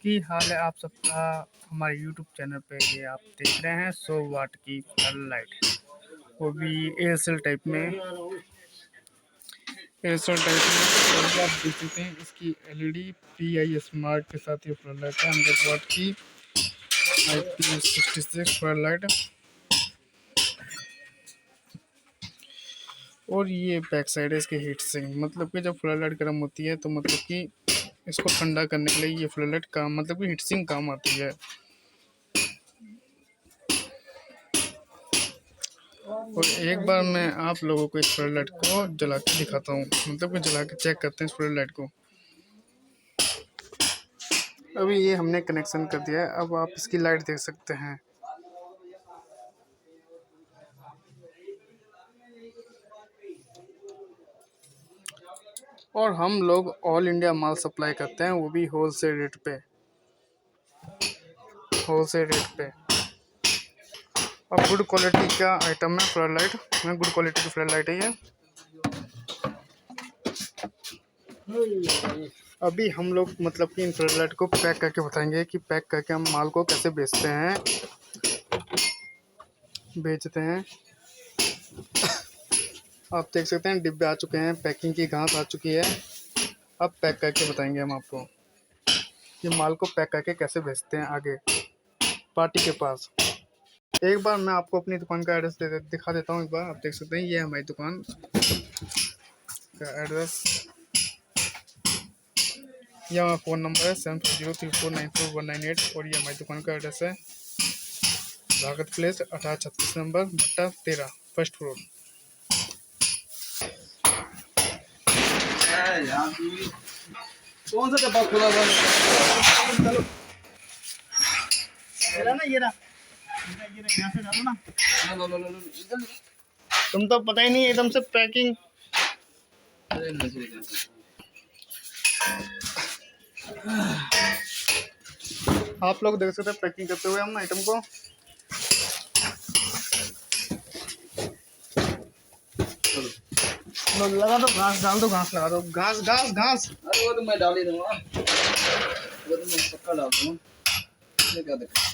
की हाल है आप सबका हमारे यूट्यूब चैनल पे। ये आप देख रहे हैं 100 वाट की लाइट, वो भी एयरसेल टाइप में। और आप देख सकते हैं इसकी एलईडी PI स्मार्ट के साथ ये फ्लड लाइट है 100 वाट की IP66 फ्लड लाइट। और ये बैक साइड है इसके हीट सिंक, मतलब कि जब फ्लड लाइट गर्म होती है तो मतलब कि इसको ठंडा करने के लिए ये फ्लड लाइट काम, मतलब कि हीट सिंक काम आती है। और एक बार मैं आप लोगों को इस फ्लड लाइट को जला के दिखाता हूँ, मतलब कि जला के चेक करते हैं इस फ्लड लाइट को। अभी ये हमने कनेक्शन कर दिया है, अब आप इसकी लाइट देख सकते हैं। और हम लोग ऑल इंडिया माल सप्लाई करते हैं, वो भी होलसेल रेट पे। और गुड क्वालिटी का आइटम है फ्लड लाइट, गुड क्वालिटी की फ्लड लाइट है ये। अभी हम लोग मतलब कि इन फ्लड लाइट को पैक करके बताएंगे कि पैक करके हम माल को कैसे बेचते हैं। आप देख सकते हैं डिब्बे आ चुके हैं, पैकिंग की घास आ चुकी है। अब पैक करके बताएंगे हम आपको कि माल को पैक करके कैसे भेजते हैं आगे पार्टी के पास। एक बार मैं आपको अपनी दुकान का एड्रेस दिखा देता हूँ। एक बार आप देख सकते हैं ये हमारी दुकान का एड्रेस, यह हमारा फ़ोन नंबर है 7403494198। और ये हमारी दुकान का एड्रेस है भागत प्लेस 1836 नंबर बट्टा 13 फर्स्ट फ्लोर। कौन सा डब्बा खुला हुआ है? ये रहा यहाँ से डालो ना। तुम तो पता ही नहीं एकदम से पैकिंग। आप लोग देख सकते हैं पैकिंग करते हुए हम आइटम को। लगा दो घास, डाल दो घास, लगा दो घास घास घास। अरे वो तो मैं डाल ही दूंगा, वो तो मैं पक्का डाल दूंगा। ये क्या देखो,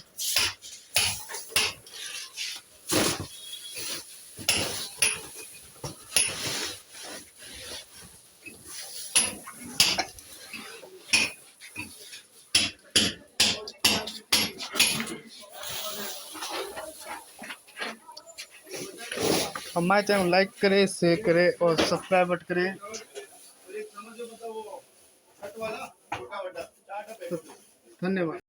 हमारे चैनल लाइक करें, शेयर करें और सब्सक्राइब करें। धन्यवाद।